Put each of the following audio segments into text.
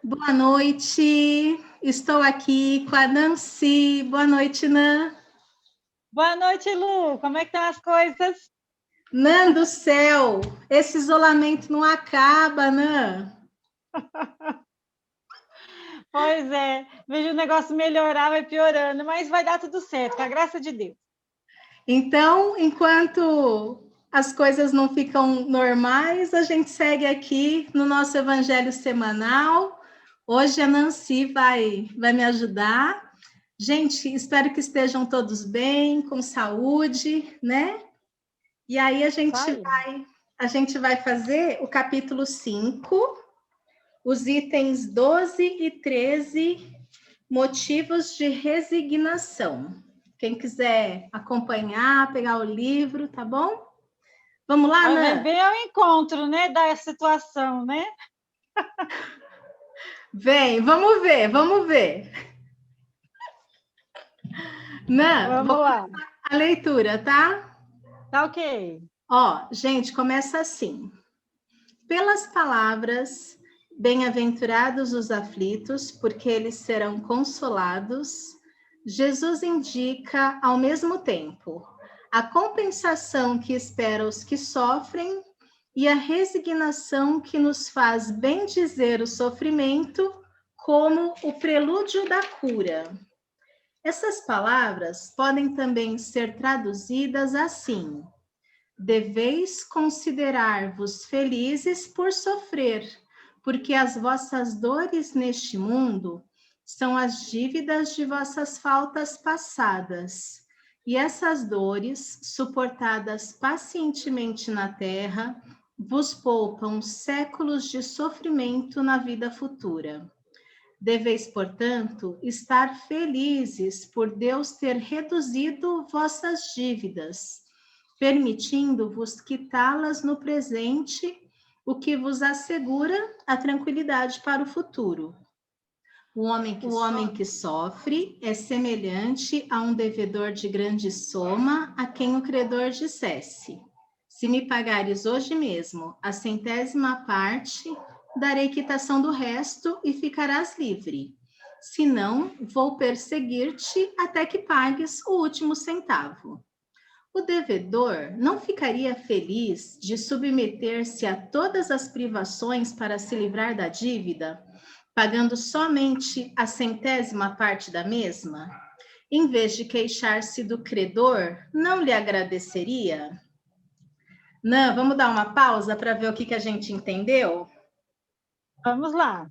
Boa noite, estou aqui com a Nancy. Boa noite, Nan. Boa noite, Lu. Como é que estão as coisas? Nan do céu, esse isolamento não acaba, Nan. Pois é, vejo o negócio melhorar, vai piorando, mas vai dar tudo certo, com a graça de Deus. Então, enquanto as coisas não ficam normais, a gente segue aqui no nosso evangelho semanal. Hoje a Nancy vai me ajudar. Gente, espero que estejam todos bem, com saúde, né? E aí Sai. a gente vai fazer o capítulo 5, os itens 12 e 13, motivos de resignação. Quem quiser acompanhar, pegar o livro, tá bom? Vamos lá, Vem Nan? bem ao encontro, né, da situação, né? Vem, vamos ver, vamos ver. Nan, vou Vamos lá. começar a leitura, tá? Tá ok. Ó, gente, começa assim. Pelas palavras, bem-aventurados os aflitos, porque eles serão consolados, Jesus indica, ao mesmo tempo, a compensação que espera os que sofrem e a resignação que nos faz bendizer o sofrimento como o prelúdio da cura. Essas palavras podem também ser traduzidas assim: deveis considerar-vos felizes por sofrer, porque as vossas dores neste mundo são as dívidas de vossas faltas passadas. E essas dores, suportadas pacientemente na terra, vos poupam séculos de sofrimento na vida futura. Deveis, portanto, estar felizes por Deus ter reduzido vossas dívidas, permitindo-vos quitá-las no presente, o que vos assegura a tranquilidade para o futuro. O homem que sofre é semelhante a um devedor de grande soma, a quem o credor dissesse: se me pagares hoje mesmo a centésima parte, darei quitação do resto e ficarás livre. Se não, vou perseguir-te até que pagues o último centavo. O devedor não ficaria feliz de submeter-se a todas as privações para se livrar da dívida, pagando somente a centésima parte da mesma? Em vez de queixar-se do credor, não lhe agradeceria? Não, vamos dar uma pausa para ver o que a gente entendeu? Vamos lá.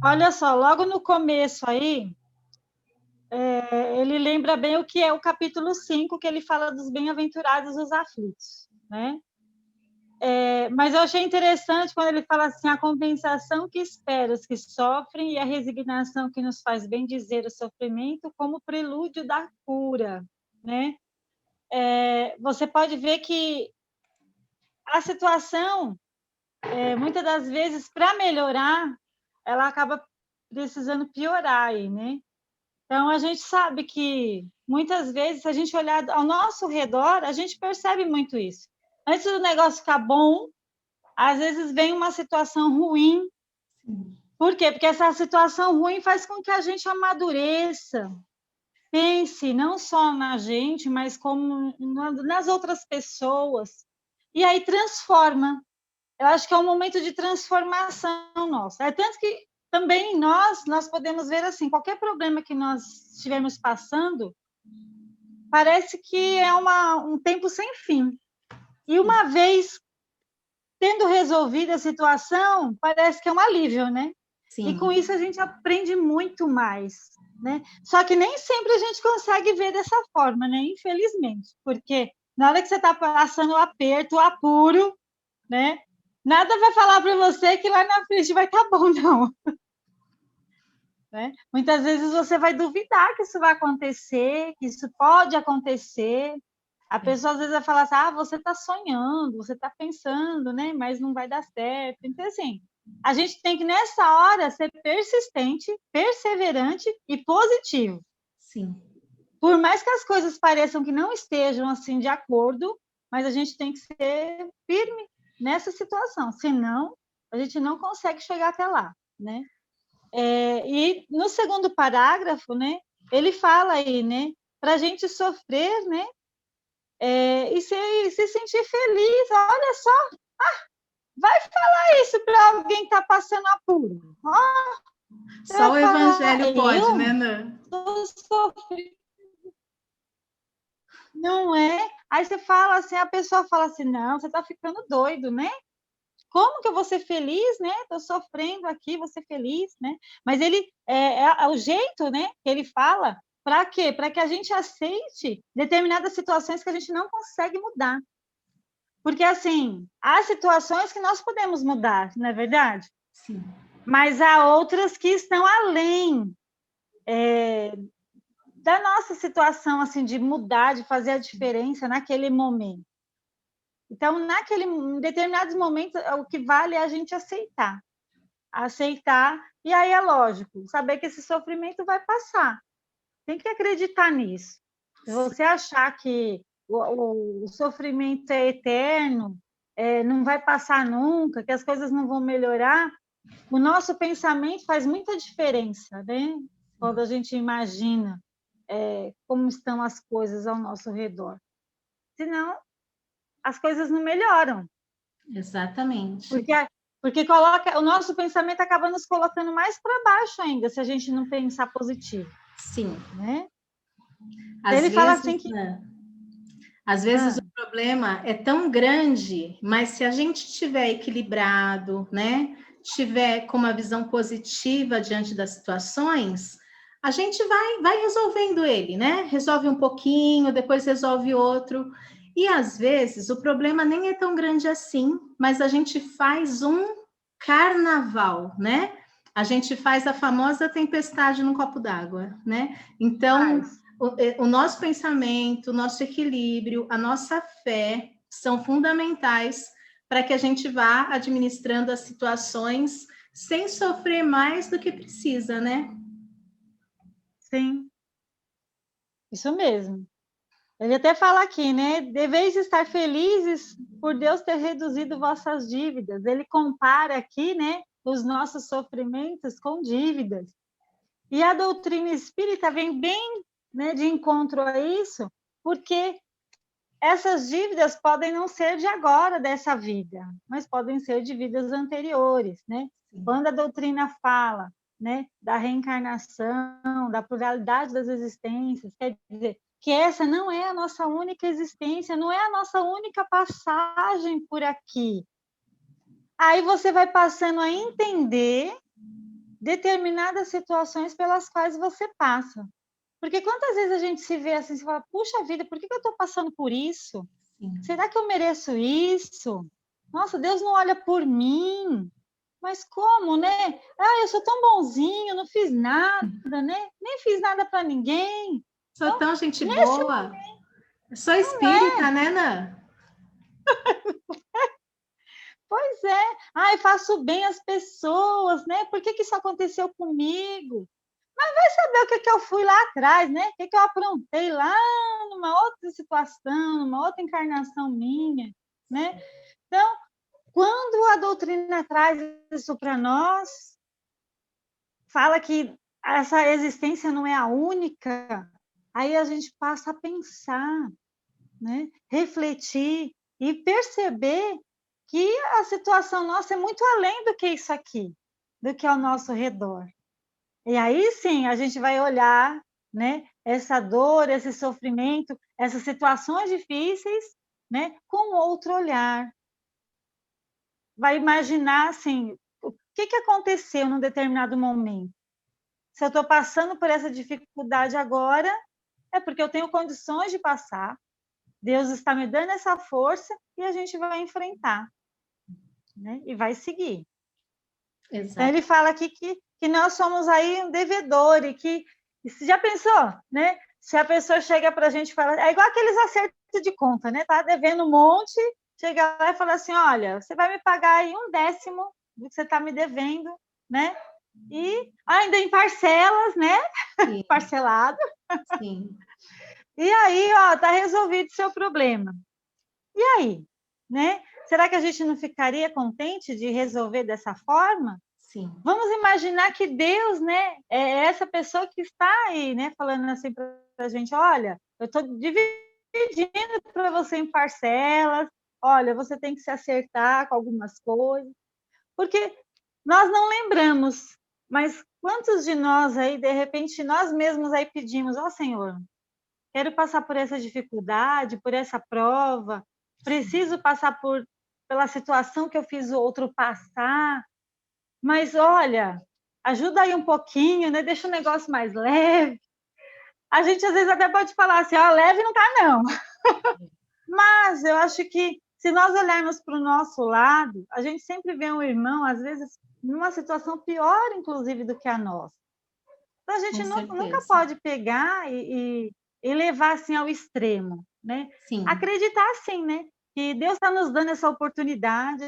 Olha só, logo no começo aí, ele lembra bem o que é o capítulo 5, que ele fala dos bem-aventurados os aflitos, né? Mas eu achei interessante quando ele fala assim: a compensação que espera os que sofrem e a resignação que nos faz bem dizer o sofrimento como prelúdio da cura, né? Você pode ver que a situação, muitas das vezes, para melhorar, ela acaba precisando piorar aí, né? Então, a gente sabe que, muitas vezes, se a gente olhar ao nosso redor, a gente percebe muito isso. Antes do negócio ficar bom, às vezes vem uma situação ruim. Por quê? Porque essa situação ruim faz com que a gente amadureça, pense não só na gente, mas como nas outras pessoas. E aí transforma. Eu acho que é um momento de transformação nossa. É tanto que também nós podemos ver assim, qualquer problema que nós estivermos passando, parece que é um tempo sem fim. E uma vez tendo resolvido a situação, parece que é um alívio, né? E com Sim, isso a gente aprende muito mais, né? Só que nem sempre a gente consegue ver dessa forma, né? Infelizmente, porque na hora que você está passando o aperto, o apuro, né? Nada vai falar para você que lá na frente vai estar bom, não. Né? Muitas vezes você vai duvidar que isso vai acontecer, que isso pode acontecer. A pessoa às vezes vai falar assim: ah, você está sonhando, você está pensando, né? Mas não vai dar certo. Então, assim, a gente tem que, nessa hora, ser persistente, perseverante e positivo. sim. Por mais que as coisas pareçam que não estejam assim de acordo, mas a gente tem que ser firme nessa situação, senão A gente não consegue chegar até lá, né? E no segundo parágrafo, né, ele fala aí, né, para a gente sofrer, né, e se sentir feliz. Olha só, vai falar isso para alguém que está passando apuro. Você Só vai o falar, evangelho pode, né, Nã? eu sofri. Não é? Aí você fala assim, a pessoa fala assim, não, você está ficando doido, né? Como que eu vou ser feliz, né? Estou sofrendo aqui, vou ser feliz, né? Mas ele é o jeito, né? Que ele fala, para quê? Para que a gente aceite determinadas situações que a gente não consegue mudar. Porque, assim, há situações que nós podemos mudar, não é verdade? Sim. Mas há outras que estão além da nossa situação, assim, de mudar, de fazer a diferença naquele momento. Então, em determinados momentos, o que vale é a gente aceitar. Aceitar, e aí é lógico, saber que esse sofrimento vai passar. Tem que acreditar nisso. Se você achar que o sofrimento é eterno, não vai passar nunca, que as coisas não vão melhorar, o nosso pensamento faz muita diferença, né? Quando a gente imagina como estão as coisas ao nosso redor. Senão, as coisas não melhoram. Exatamente. Porque o nosso pensamento acaba nos colocando mais para baixo ainda, se a gente não pensar positivo. Sim. Né? Ele fala assim que... Às vezes o problema é tão grande, mas se a gente estiver equilibrado, né? Tiver com uma visão positiva diante das situações, a gente vai resolvendo ele, né? Resolve um pouquinho, depois resolve outro. E às vezes o problema nem é tão grande assim, mas a gente faz um carnaval, né? A gente faz a famosa tempestade num copo d'água, né? Então, o nosso pensamento, o nosso equilíbrio, a nossa fé são fundamentais para que a gente vá administrando as situações sem sofrer mais do que precisa, né? Sim, isso mesmo. Ele até fala aqui, né? Deveis estar felizes por Deus ter reduzido vossas dívidas. Ele compara aqui, né, os nossos sofrimentos com dívidas. E a doutrina espírita vem bem, né, de encontro a isso, porque essas dívidas podem não ser de agora, dessa vida, mas podem ser de vidas anteriores, né? Quando a doutrina fala, né, da reencarnação, da pluralidade das existências, quer dizer que essa não é a nossa única existência, não é a nossa única passagem por aqui. Aí você vai passando a entender determinadas situações pelas quais você passa. Porque quantas vezes a gente se vê assim, você fala, puxa vida, por que eu estou passando por isso? Sim. Será que eu mereço isso? Nossa, Deus não olha por mim. Mas como, né? Eu sou tão bonzinho, não fiz nada, né? Nem fiz nada para ninguém. Sou então, tão gente boa. Sou espírita, né, Nã? Pois é. Eu faço bem às pessoas, né? Por que isso aconteceu comigo? Mas vai saber o que eu fui lá atrás, né? O que eu aprontei lá numa outra situação, numa outra encarnação minha, né? Então, quando a doutrina traz isso para nós, fala que essa existência não é a única, aí a gente passa a pensar, né? Refletir e perceber que a situação nossa é muito além do que isso aqui, do que ao nosso redor. E aí sim a gente vai olhar, né, essa dor, esse sofrimento, essas situações difíceis, né, com outro olhar. Vai imaginar assim, o que aconteceu num determinado momento. Se eu estou passando por essa dificuldade agora, é porque eu tenho condições de passar. Deus está me dando essa força e a gente vai enfrentar, né? E vai seguir. Exato. Então ele fala aqui que nós somos aí um devedor e que você já pensou, né? Se a pessoa chega para a gente e fala, é igual aqueles acertos de conta, né? Tá devendo um monte, chega lá e fala assim, olha, você vai me pagar aí 1/10 do que você está me devendo, né? E ainda em parcelas, né? Sim. Parcelado. Sim. E aí, ó, tá resolvido o seu problema. E aí, né? Será que a gente não ficaria contente de resolver dessa forma? Sim. Vamos imaginar que Deus, né, é essa pessoa que está aí, né, falando assim para a gente: olha, eu estou dividindo para você em parcelas, olha, você tem que se acertar com algumas coisas, porque nós não lembramos, mas quantos de nós aí, de repente, nós mesmos aí pedimos: ó Senhor, quero passar por essa dificuldade, por essa prova, preciso passar pela situação que eu fiz o outro passar, mas olha, ajuda aí um pouquinho, né? Deixa o negócio mais leve. A gente às vezes até pode falar assim, ó, leve não tá não. Mas eu acho que se nós olharmos para o nosso lado, a gente sempre vê um irmão, às vezes, numa situação pior, inclusive, do que a nossa. Então, a gente Com nunca certeza. pode pegar e levar assim ao extremo, né? Sim. Acreditar sim, né? Que Deus está nos dando essa oportunidade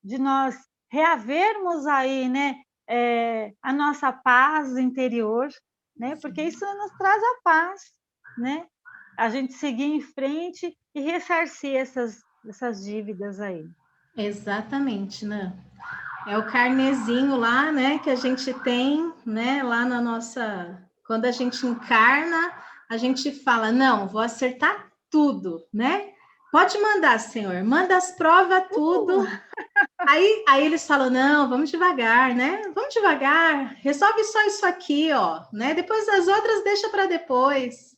de nós reavermos aí, né? A nossa paz interior, né? Porque isso nos traz a paz, né? A gente seguir em frente e ressarcir essas dívidas aí. Exatamente, né? É o carnezinho lá, né, que a gente tem, né, lá na nossa... Quando a gente encarna, a gente fala, não, vou acertar tudo, né? Pode mandar, Senhor, manda as provas, tudo. Aí eles falam, não, vamos devagar, né? Vamos devagar, resolve só isso aqui, ó, né? Depois as outras deixa para depois.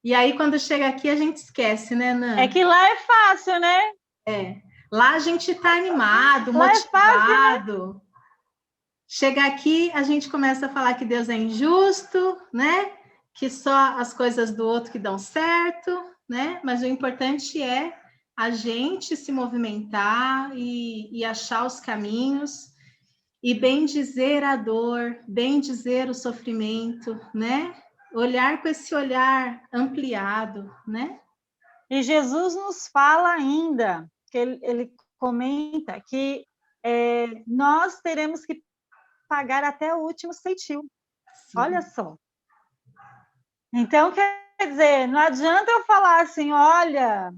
E aí, quando chega aqui, a gente esquece, né, Nan? É que lá é fácil, né? É. Lá a gente está animado, lá motivado. É fácil, né? Chega aqui, a gente começa a falar que Deus é injusto, né? Que só as coisas do outro que dão certo, né? Mas o importante é a gente se movimentar e achar os caminhos e bem dizer a dor, bem dizer o sofrimento, né? Olhar com esse olhar ampliado, né? E Jesus nos fala ainda, que ele comenta que nós teremos que pagar até o último centil. Sim. Olha só. Então, quer dizer, não adianta eu falar assim, olha,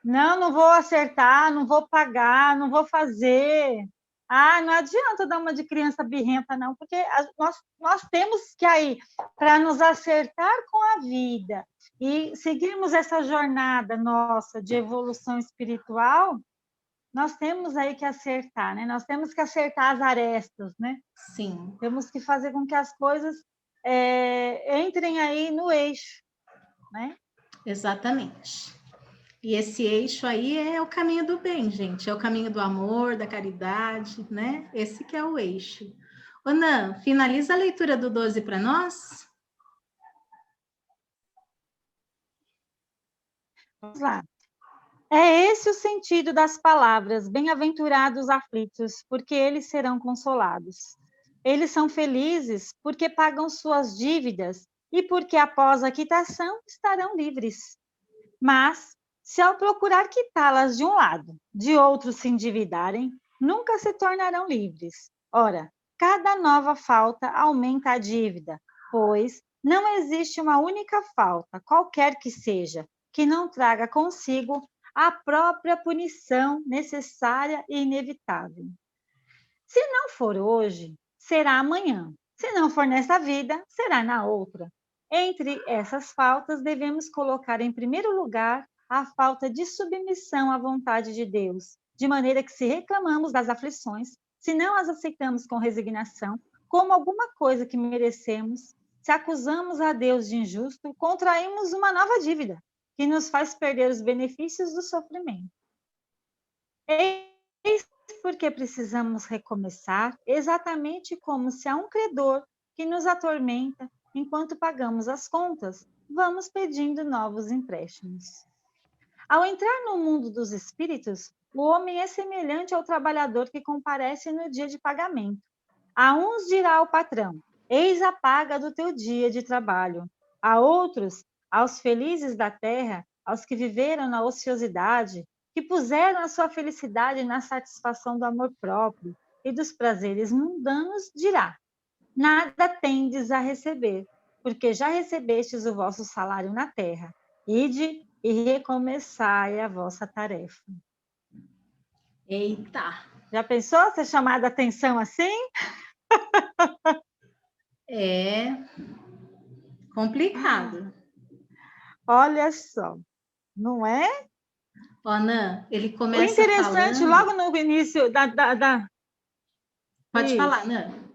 não vou acertar, não vou pagar, não vou fazer. Ah, não adianta dar uma de criança birrenta, não, porque nós temos que aí, para nos acertar com a vida e seguirmos essa jornada nossa de evolução espiritual, nós temos aí que acertar, né? Nós temos que acertar as arestas, né? Sim. Temos que fazer com que as coisas entrem aí no eixo, né? Exatamente. E esse eixo aí é o caminho do bem, gente. É o caminho do amor, da caridade, né? Esse que é o eixo. Ô, Nan, finaliza a leitura do 12 para nós. Vamos lá. É esse o sentido das palavras, bem-aventurados os aflitos, porque eles serão consolados. Eles são felizes porque pagam suas dívidas e porque após a quitação estarão livres. Mas, se ao procurar quitá-las de um lado, de outro se endividarem, nunca se tornarão livres. Ora, cada nova falta aumenta a dívida, pois não existe uma única falta, qualquer que seja, que não traga consigo a própria punição necessária e inevitável. Se não for hoje, será amanhã. Se não for nessa vida, será na outra. Entre essas faltas, devemos colocar em primeiro lugar a falta de submissão à vontade de Deus, de maneira que, se reclamamos das aflições, se não as aceitamos com resignação, como alguma coisa que merecemos, se acusamos a Deus de injusto, contraímos uma nova dívida, que nos faz perder os benefícios do sofrimento. Eis porque precisamos recomeçar, exatamente como se há um credor que nos atormenta enquanto pagamos as contas, vamos pedindo novos empréstimos. Ao entrar no mundo dos espíritos, o homem é semelhante ao trabalhador que comparece no dia de pagamento. A uns dirá o patrão: eis a paga do teu dia de trabalho. A outros, aos felizes da terra, aos que viveram na ociosidade, que puseram a sua felicidade na satisfação do amor próprio e dos prazeres mundanos, dirá: nada tendes a receber, porque já recebestes o vosso salário na terra. Ide, e recomeçai a vossa tarefa. Eita! Já pensou ser chamada a atenção assim? É complicado. Olha só, não é? Ó, Nan, ele O começa interessante, falando... logo no início Pode falar, Isso. Nan.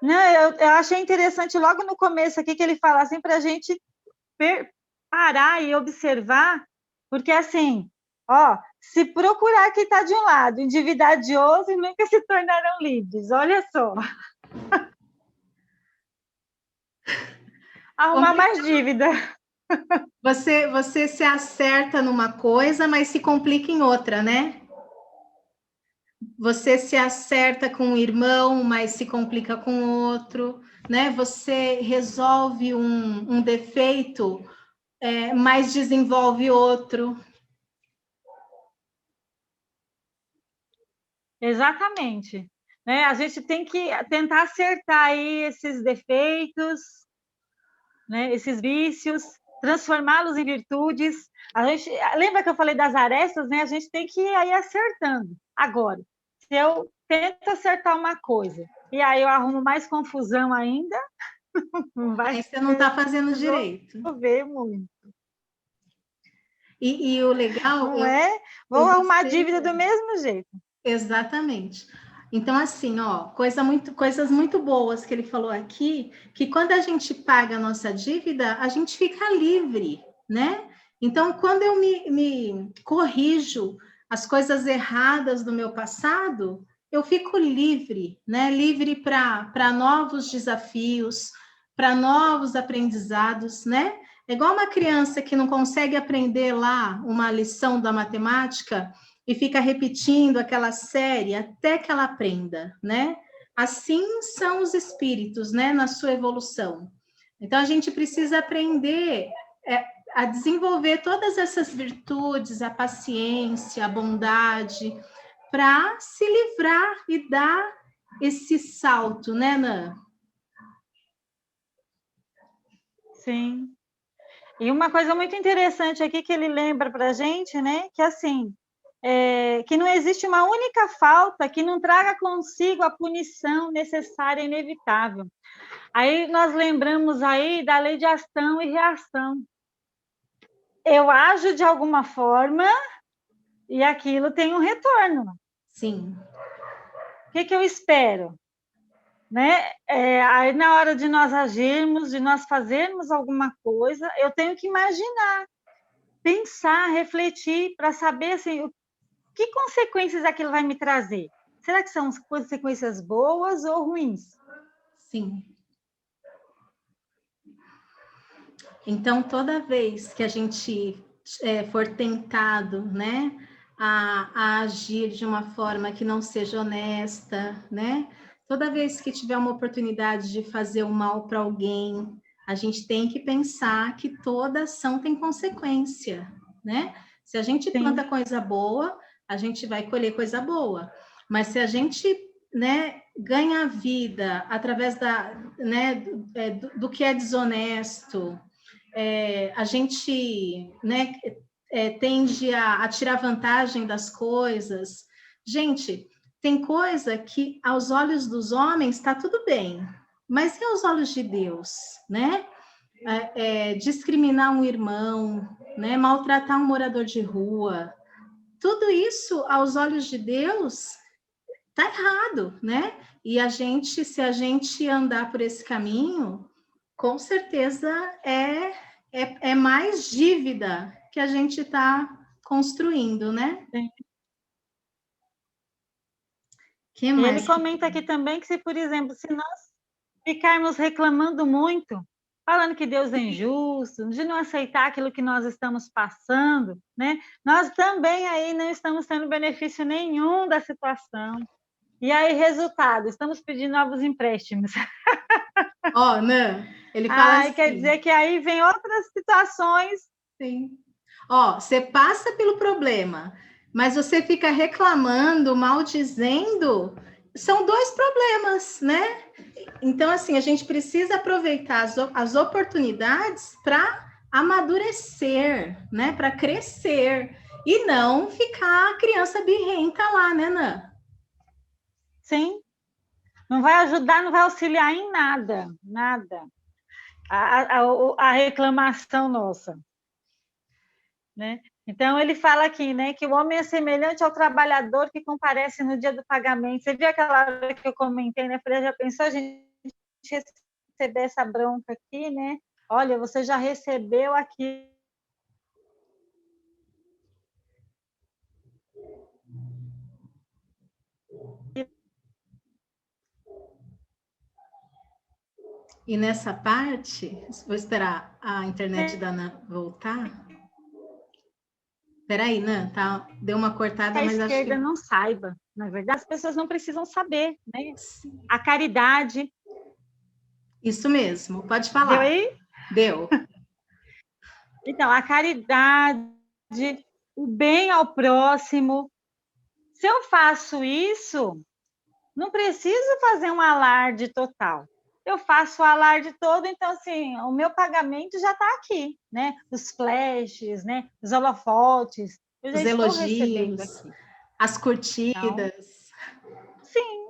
Não, eu achei interessante logo no começo aqui que ele fala assim para a gente parar e observar, porque assim, ó, se procurar quem está de um lado, endividar de outro, nunca se tornarão livres. Olha só. Arrumar mais dívida. Você se acerta numa coisa, mas se complica em outra, né? Você se acerta com um irmão, mas se complica com outro, né? Você resolve um defeito, mas desenvolve outro. Exatamente. Né? A gente tem que tentar acertar aí esses defeitos, né? Esses vícios, transformá-los em virtudes. Lembra que eu falei das arestas, né? A gente tem que ir aí acertando. Agora, se eu tento acertar uma coisa e aí eu arrumo mais confusão ainda, não vai Aí você não está fazendo direito. resolver muito. E o legal... Não é? Vou arrumar a dívida do mesmo jeito. Exatamente. Então, assim, ó, coisas muito boas que ele falou aqui, que quando a gente paga a nossa dívida, a gente fica livre, né? Então, quando eu me corrijo as coisas erradas do meu passado, eu fico livre, né? Livre para novos desafios, para novos aprendizados, né? É igual uma criança que não consegue aprender lá uma lição da matemática e fica repetindo aquela série até que ela aprenda, né? Assim são os espíritos, né, na sua evolução. Então, a gente precisa aprender a desenvolver todas essas virtudes, a paciência, a bondade, para se livrar e dar esse salto, né, Nan? Sim. E uma coisa muito interessante aqui que ele lembra para a gente, né, que assim, que não existe uma única falta que não traga consigo a punição necessária e inevitável. Aí nós lembramos aí da lei de ação e reação. Eu ajo de alguma forma e aquilo tem um retorno. Sim. O que eu espero? Né? Aí na hora de nós agirmos, de nós fazermos alguma coisa, eu tenho que imaginar, pensar, refletir para saber assim, que consequências aquilo vai me trazer. Será que são consequências boas ou ruins? Sim. Então, toda vez que a gente for tentado, né, a agir de uma forma que não seja honesta, né, toda vez que tiver uma oportunidade de fazer o mal para alguém, a gente tem que pensar que toda ação tem consequência, né? Se a gente planta coisa boa, a gente vai colher coisa boa. Mas se a gente, né, ganha a vida através do que é desonesto, a gente, né, tende a tirar vantagem das coisas. Gente, tem coisa que aos olhos dos homens está tudo bem, mas e aos olhos de Deus, né? Discriminar um irmão, né? Maltratar um morador de rua, tudo isso aos olhos de Deus tá errado, né? E se a gente andar por esse caminho, com certeza é mais dívida que a gente está construindo, né? Sim. Que mais? Ele comenta aqui também que, se, por exemplo, se nós ficarmos reclamando muito, falando que Deus é injusto, de não aceitar aquilo que nós estamos passando, né? Nós também aí não estamos tendo benefício nenhum da situação. E aí, resultado, estamos pedindo novos empréstimos. Ó, Nan, ele fala assim... Quer dizer que aí vem outras situações. Sim. Ó, você passa pelo problema, mas você fica reclamando, maldizendo, são dois problemas, né? Então, assim, a gente precisa aproveitar as oportunidades para amadurecer, né? Para crescer. E não ficar a criança birrenta lá, né, Nã? Sim. Não vai ajudar, não vai auxiliar em nada, nada. A reclamação nossa, né? Então, ele fala aqui, né, que o homem é semelhante ao trabalhador que comparece no dia do pagamento. Você viu aquela hora que eu comentei, né? Falei, já pensou a gente receber essa bronca aqui, né? Olha, você já recebeu aqui. E nessa parte, vou esperar a internet da Ana voltar. Peraí, Nan, tá? Deu uma cortada, A mas acho esquerda que... não saiba. Na verdade, as pessoas não precisam saber, né? A caridade. Isso mesmo, pode Deu falar. aí? Deu. Então, a caridade, o bem ao próximo. Se eu faço isso, não preciso fazer um alarde total. Eu faço o alarde todo, então, assim, o meu pagamento já está aqui, né? Os flashes, né? Os holofotes, eu já Os estou recebendo elogios, aqui. as Então, curtidas. sim.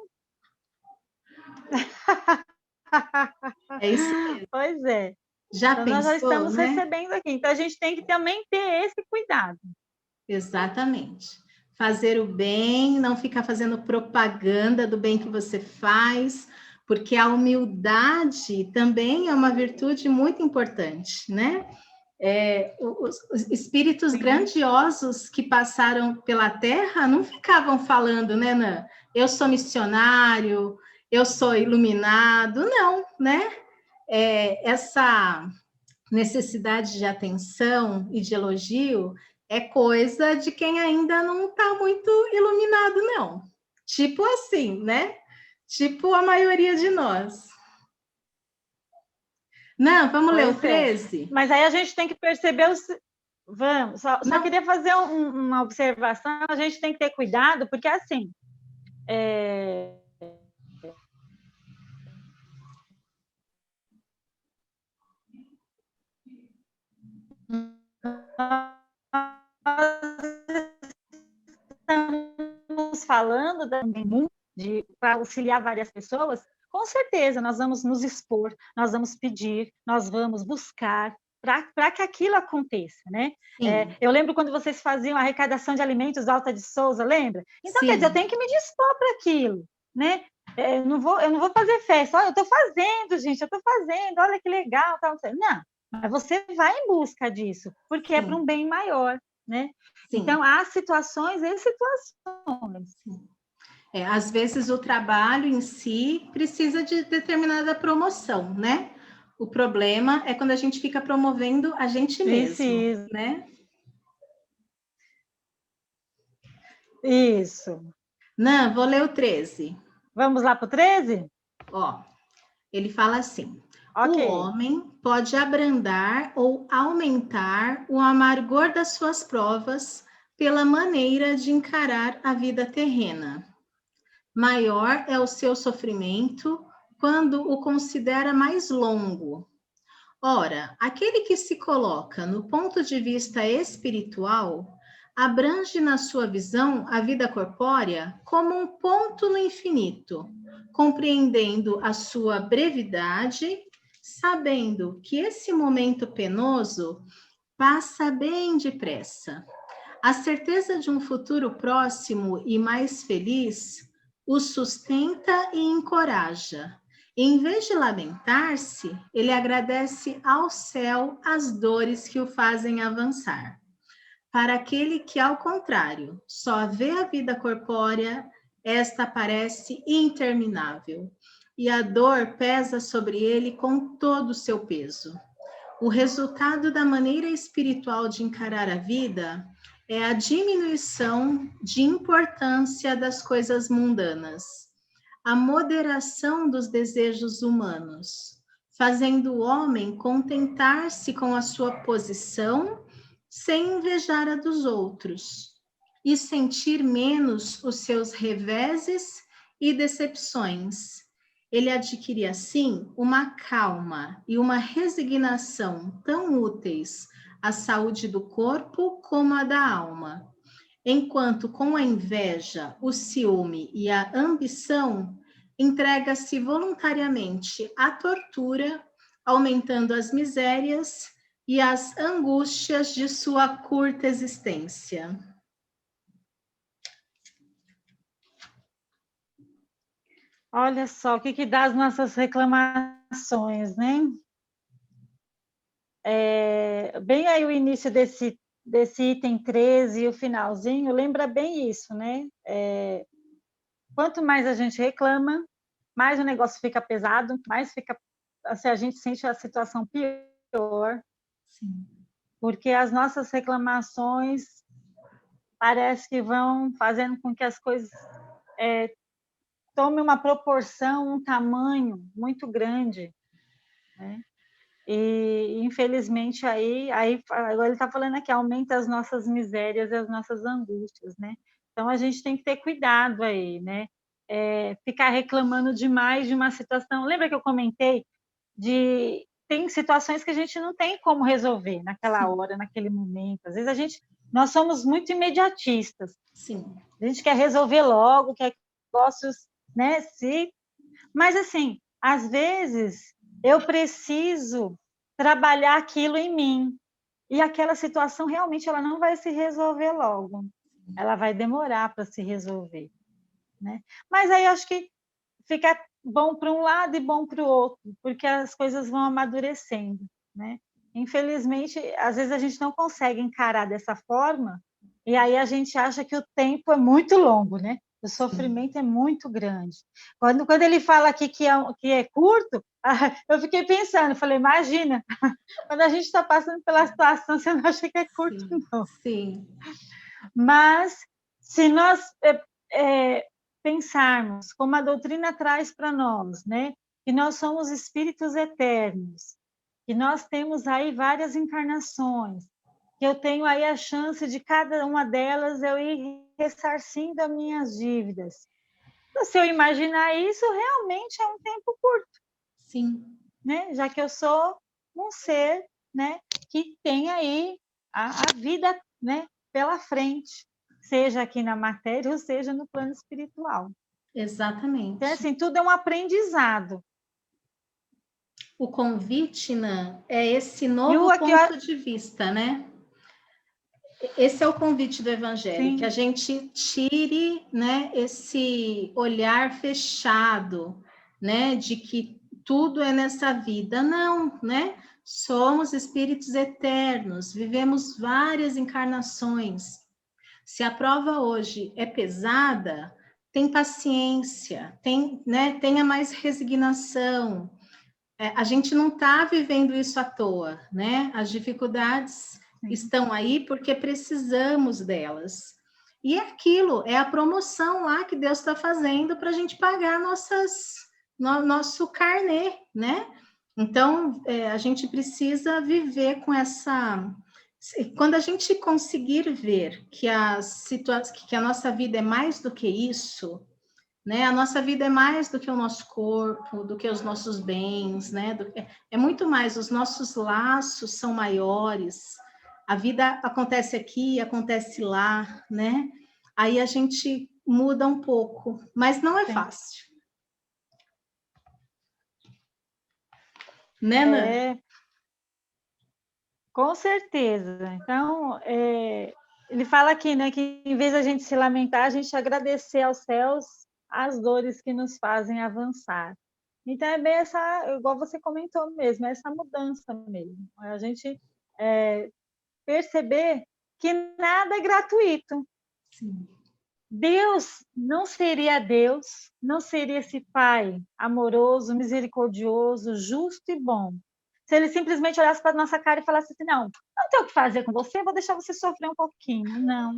É isso mesmo. Pois é. Já Então, nós já pensou, estamos né? recebendo aqui. Então, a gente tem que também ter esse cuidado. Exatamente. Fazer o bem, não ficar fazendo propaganda do bem que você faz, porque a humildade também é uma virtude muito importante, né? Os espíritos Sim. grandiosos que passaram pela Terra não ficavam falando, né, Nã? Eu sou missionário, eu sou iluminado, não, né? Essa necessidade de atenção e de elogio é coisa de quem ainda não está muito iluminado, não. Tipo assim, né? Tipo a maioria de nós. Não, vamos ler o 13? Mas aí a gente tem que perceber os. Vamos, só queria fazer uma observação, a gente tem que ter cuidado, porque assim. Estamos falando para auxiliar várias pessoas, com certeza nós vamos nos expor, nós vamos pedir, nós vamos buscar para que aquilo aconteça, né? Eu lembro quando vocês faziam a arrecadação de alimentos da Alta de Souza, lembra? Então, Sim. quer dizer, eu tenho que me dispor para aquilo, né? Eu não vou fazer festa. Olha, eu estou fazendo, gente, eu estou fazendo, olha que legal. Tal. Não, mas você vai em busca disso, porque é para um bem maior, né? Sim. Então, há situações e situações. Às vezes o trabalho em si precisa de determinada promoção, né? O problema é quando a gente fica promovendo a gente mesmo, né? Isso. Não, vou ler o 13. Vamos lá para o 13? Ó, ele fala assim: okay. O homem pode abrandar ou aumentar o amargor das suas provas pela maneira de encarar a vida terrena. Maior é o seu sofrimento quando o considera mais longo. Ora, aquele que se coloca no ponto de vista espiritual abrange na sua visão a vida corpórea como um ponto no infinito, compreendendo a sua brevidade, sabendo que esse momento penoso passa bem depressa. A certeza de um futuro próximo e mais feliz o sustenta e encoraja. Em vez de lamentar-se, ele agradece ao céu as dores que o fazem avançar. Para aquele que, ao contrário, só vê a vida corpórea, esta parece interminável, e a dor pesa sobre ele com todo o seu peso. O resultado da maneira espiritual de encarar a vida é a diminuição de importância das coisas mundanas, a moderação dos desejos humanos, fazendo o homem contentar-se com a sua posição sem invejar a dos outros e sentir menos os seus reveses e decepções. ele adquire, assim, uma calma e uma resignação tão úteis à saúde do corpo como à da alma, enquanto com a inveja, o ciúme e a ambição, entrega-se voluntariamente à tortura, aumentando as misérias e as angústias de sua curta existência. Olha só, o que dá as nossas reclamações, né? Bem aí o início desse item 13 e o finalzinho, lembra bem isso, né? Quanto mais a gente reclama, mais o negócio fica pesado, mais fica, assim, a gente sente a situação pior. Sim. Porque as nossas reclamações parece que vão fazendo com que as coisas tomem uma proporção, um tamanho muito grande, né? E, infelizmente, aí agora ele está falando aqui, aumenta as nossas misérias e as nossas angústias, né? Então, a gente tem que ter cuidado aí, né? Ficar reclamando demais de uma situação. Lembra que eu comentei tem situações que a gente não tem como resolver naquela hora, naquele momento. Às vezes nós somos muito imediatistas. Sim. A gente quer resolver logo, quer negócios, né? Mas assim, às vezes eu preciso trabalhar aquilo em mim e aquela situação realmente ela não vai se resolver logo. Ela vai demorar para se resolver, né? Mas aí eu acho que fica bom para um lado e bom para o outro, porque as coisas vão amadurecendo, né? Infelizmente, às vezes a gente não consegue encarar dessa forma, e aí a gente acha que o tempo é muito longo, né? O sofrimento é muito grande. Quando ele fala aqui que é curto, eu fiquei pensando, falei, imagina, quando a gente está passando pela situação, você não acha que é curto, Sim. não. Sim. Mas, se nós pensarmos, como a doutrina traz para nós, né? Que nós somos espíritos eternos, que nós temos aí várias encarnações, que eu tenho aí a chance de cada uma delas eu ir ressarcindo as minhas dívidas. Então, se eu imaginar isso, realmente é um tempo curto. Sim. Né? Já que eu sou um ser, né, que tem aí a vida, né, pela frente, seja aqui na matéria ou seja no plano espiritual. Exatamente. Então, assim, tudo é um aprendizado. O convite, né, é esse novo ponto de vista, né? Esse é o convite do Evangelho, Sim. que a gente tire, né, esse olhar fechado, né, de que tudo é nessa vida. Não, né? Somos espíritos eternos, vivemos várias encarnações. Se a prova hoje é pesada, tem paciência, tenha mais resignação. A gente não está vivendo isso à toa, né? As dificuldades estão aí porque precisamos delas. E é aquilo, é a promoção lá que Deus está fazendo para a gente pagar nosso carnê, né? Então, a gente precisa viver com essa. Quando a gente conseguir ver que que a nossa vida é mais do que isso, né? A nossa vida é mais do que o nosso corpo, do que os nossos bens, né? É muito mais, os nossos laços são maiores, a vida acontece aqui, acontece lá, né? Aí a gente muda um pouco, mas não é fácil. Né, Ana? Com certeza. Então, ele fala aqui, né, que em vez da gente se lamentar, a gente agradecer aos céus as dores que nos fazem avançar. Então, é bem igual você comentou mesmo, é essa mudança mesmo. A gente perceber que nada é gratuito. Sim. Deus não seria Deus, não seria esse Pai amoroso, misericordioso, justo e bom, se ele simplesmente olhasse para a nossa cara e falasse assim, não tenho o que fazer com você, vou deixar você sofrer um pouquinho. Não.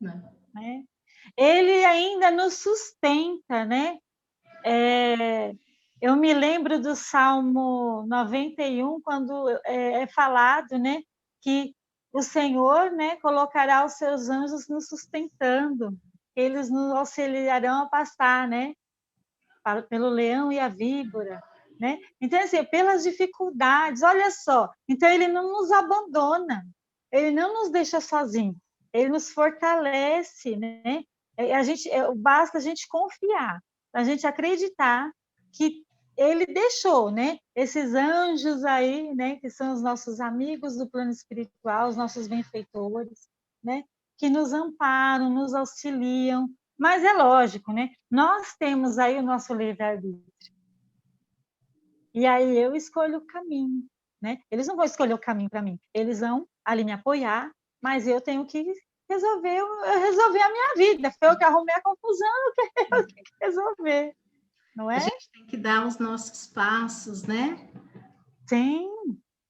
Né? Ele ainda nos sustenta, né? Eu me lembro do Salmo 91, quando é falado, né, que o Senhor, né, colocará os seus anjos nos sustentando, eles nos auxiliarão a passar, né? pelo leão e a víbora, né? Então, assim, pelas dificuldades, olha só. Então, ele não nos abandona, ele não nos deixa sozinhos, ele nos fortalece, né? Basta a gente confiar, a gente acreditar que ele deixou, né? Esses anjos aí, né? Que são os nossos amigos do plano espiritual, os nossos benfeitores, né? Que nos amparam, nos auxiliam. Mas é lógico, né? Nós temos aí o nosso livre-arbítrio. E aí eu escolho o caminho, né? Eles não vão escolher o caminho para mim, eles vão ali me apoiar, mas eu tenho que resolver a minha vida. Foi eu que arrumei a confusão, eu tenho que resolver, não A é? gente tem que dar os nossos passos, né? Sim.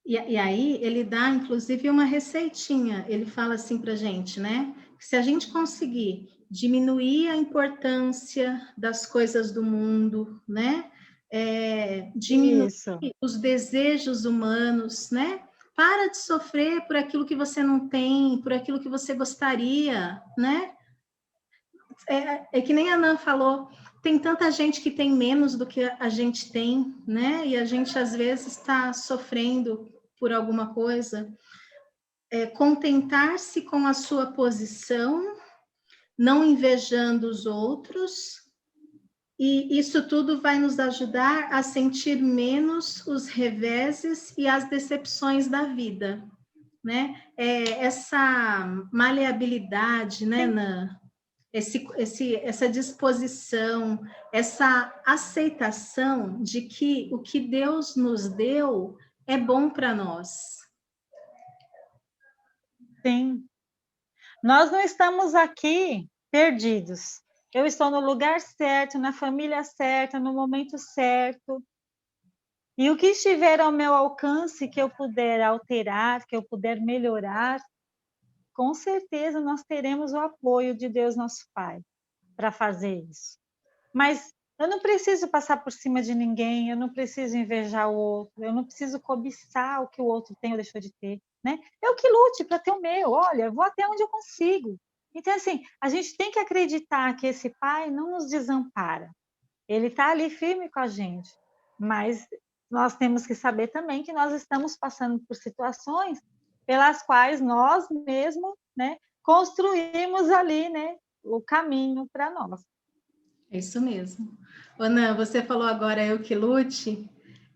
E aí ele dá, inclusive, uma receitinha. Ele fala assim para a gente, né? Que se a gente conseguir diminuir a importância das coisas do mundo, né? Diminuir Isso. os desejos humanos, né? Para de sofrer por aquilo que você não tem, por aquilo que você gostaria, né? É que nem a Nan falou, tem tanta gente que tem menos do que a gente tem, né? E a gente às vezes está sofrendo por alguma coisa. Contentar-se com a sua posição, não invejando os outros, e isso tudo vai nos ajudar a sentir menos os reveses e as decepções da vida, né? Essa maleabilidade, né, Nan? Essa disposição, essa aceitação de que o que Deus nos deu é bom para nós. Sim. Nós não estamos aqui perdidos. Eu estou no lugar certo, na família certa, no momento certo. E o que estiver ao meu alcance, que eu puder alterar, que eu puder melhorar, com certeza nós teremos o apoio de Deus, nosso Pai, para fazer isso. Mas eu não preciso passar por cima de ninguém, eu não preciso invejar o outro, eu não preciso cobiçar o que o outro tem ou deixou de ter, né? Eu que lute para ter o meu, olha, eu vou até onde eu consigo. Então, assim, a gente tem que acreditar que esse Pai não nos desampara. Ele está ali firme com a gente, mas nós temos que saber também que nós estamos passando por situações pelas quais nós mesmos, né, construímos ali, né, o caminho para nós. É isso mesmo. Ana, você falou agora eu que lute,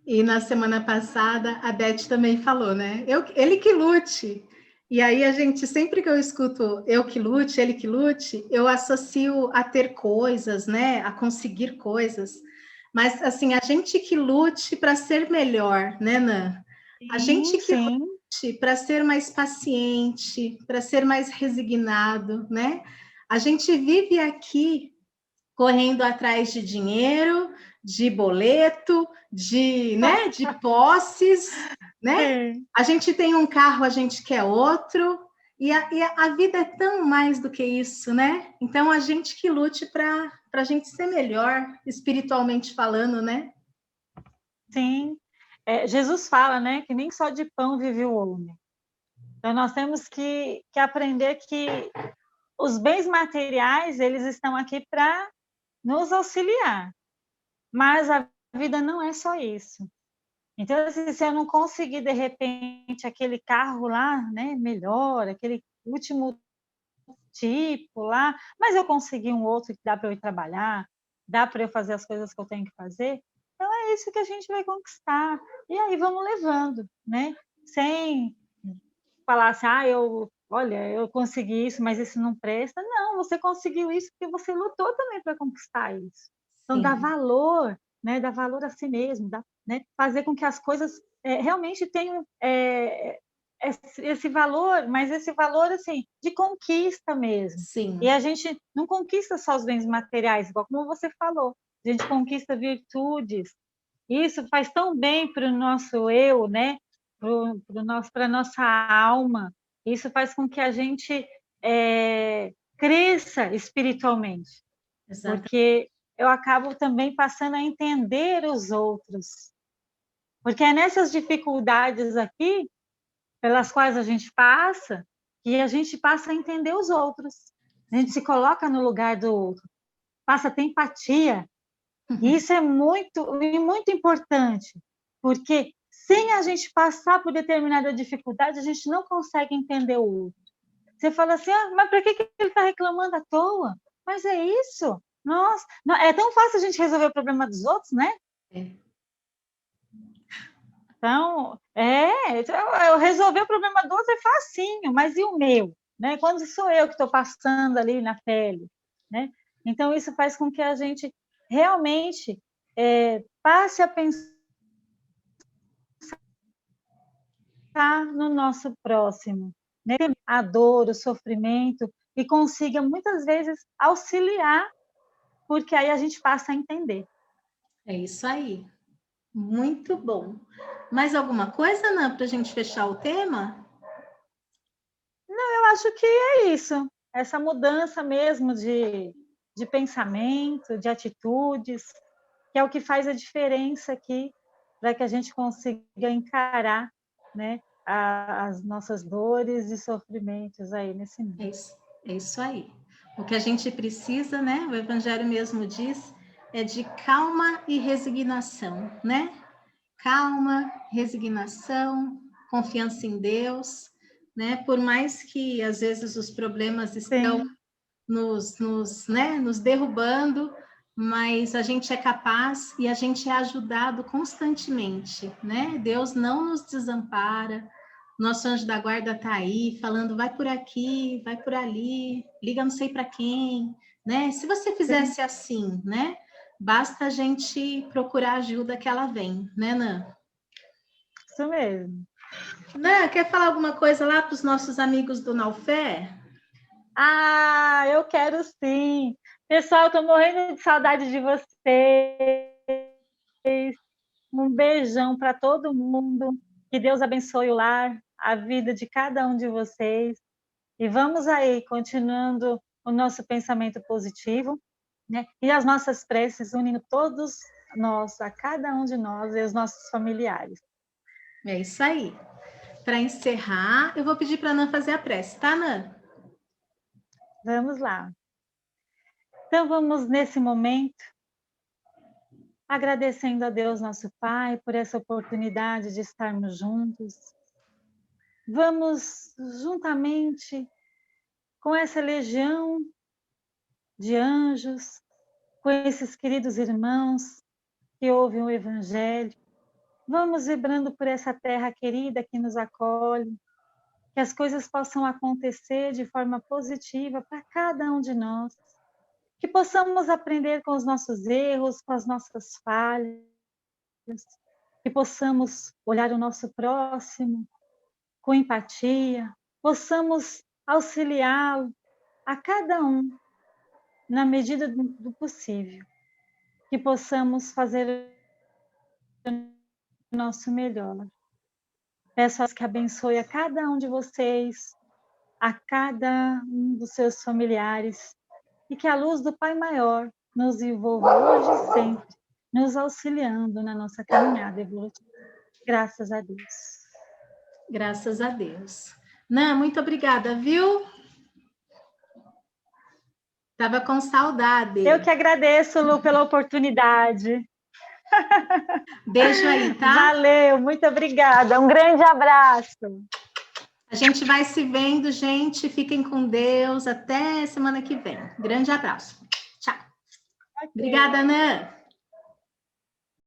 e na semana passada a Beth também falou, né? Ele que lute. E aí a gente, sempre que eu escuto eu que lute, ele que lute, eu associo a ter coisas, né? A conseguir coisas. Mas assim, a gente que lute para ser melhor, né, Nan? A gente Sim, que sim. lute para ser mais paciente, para ser mais resignado, né? A gente vive aqui correndo atrás de dinheiro, de boleto, né, de posses, né? Sim. A gente tem um carro, a gente quer outro, e a vida é tão mais do que isso, né? Então, a gente que lute para a gente ser melhor, espiritualmente falando, né? Sim. Jesus fala, né, que nem só de pão vive o homem. Então, nós temos que aprender que os bens materiais, eles estão aqui para nos auxiliar, mas a vida não é só isso. Então, assim, se eu não conseguir, de repente, aquele carro lá, né, melhor, aquele último tipo lá, mas eu consegui um outro que dá para eu ir trabalhar, dá para eu fazer as coisas que eu tenho que fazer, então é isso que a gente vai conquistar. E aí vamos levando, né? Sem falar assim, olha, eu consegui isso, mas isso não presta. Não, você conseguiu isso porque você lutou também para conquistar isso. Então, dá Sim. valor, né? Dá valor a si mesmo, né? Fazer com que as coisas realmente tenham esse valor, mas esse valor, assim, de conquista mesmo. E Sim. a gente não conquista só os bens materiais, igual como você falou. A gente conquista virtudes. Isso faz tão bem para o nosso eu, né? Para a nossa alma. Isso faz com que a gente cresça espiritualmente, Exato. porque eu acabo também passando a entender os outros. Porque é nessas dificuldades aqui, pelas quais a gente passa, que a gente passa a entender os outros. A gente se coloca no lugar do outro, passa a ter empatia, E isso é muito, muito importante, porque sem a gente passar por determinada dificuldade, a gente não consegue entender o outro. Você fala assim, mas por que ele está reclamando à toa? Mas é isso. Nossa, é tão fácil a gente resolver o problema dos outros, né? É. Então, eu resolver o problema do outro é facinho, mas e o meu? Né? Quando sou eu que estou passando ali na pele, né? Então, isso faz com que a gente realmente passe a pensar no nosso próximo, né? A dor, o sofrimento, e consiga, muitas vezes, auxiliar, porque aí a gente passa a entender. É isso aí. Muito bom. Mais alguma coisa, Ana, para a gente fechar o tema? Eu acho que é isso. Essa mudança mesmo de pensamento, de atitudes, que é o que faz a diferença aqui para que a gente consiga encarar, né, as nossas dores e sofrimentos aí nesse mundo. É isso aí. O que a gente precisa, né? O Evangelho mesmo diz, é de calma e resignação, né? Calma, resignação, confiança em Deus, né? Por mais que às vezes os problemas estão nos derrubando, mas a gente é capaz e a gente é ajudado constantemente, né? Deus não nos desampara. Nosso anjo da guarda está aí falando, vai por aqui, vai por ali, liga não sei para quem, né? Se você fizesse assim, né? Basta a gente procurar ajuda que ela vem, né, Nan? Isso mesmo. Nan, quer falar alguma coisa lá para os nossos amigos do Naufé? Eu quero sim. Pessoal, estou morrendo de saudade de vocês. Um beijão para todo mundo. Que Deus abençoe o lar, a vida de cada um de vocês. E vamos aí, continuando o nosso pensamento positivo, né? E as nossas preces, unindo todos nós, a cada um de nós e os nossos familiares. É isso aí. Para encerrar, eu vou pedir para a Nan fazer a prece, tá, Nan? Vamos lá. Então, vamos nesse momento, agradecendo a Deus, nosso Pai, por essa oportunidade de estarmos juntos. Vamos juntamente com essa legião de anjos, com esses queridos irmãos que ouvem o Evangelho. Vamos vibrando por essa terra querida que nos acolhe, que as coisas possam acontecer de forma positiva para cada um de nós, que possamos aprender com os nossos erros, com as nossas falhas, que possamos olhar o nosso próximo com empatia, possamos auxiliá-lo a cada um na medida do possível, que possamos fazer o nosso melhor. Peço que abençoe a cada um de vocês, a cada um dos seus familiares, e que a luz do Pai Maior nos envolva hoje e sempre, nos auxiliando na nossa caminhada evolutiva. Graças a Deus. Graças a Deus. Nan, muito obrigada, viu? Tava com saudade. Eu que agradeço, Lu, pela oportunidade. Beijo aí, tá? Valeu, muito obrigada. Um grande abraço. A gente vai se vendo, gente. Fiquem com Deus. Até semana que vem. Grande abraço. Tchau. Okay. Obrigada, Nan.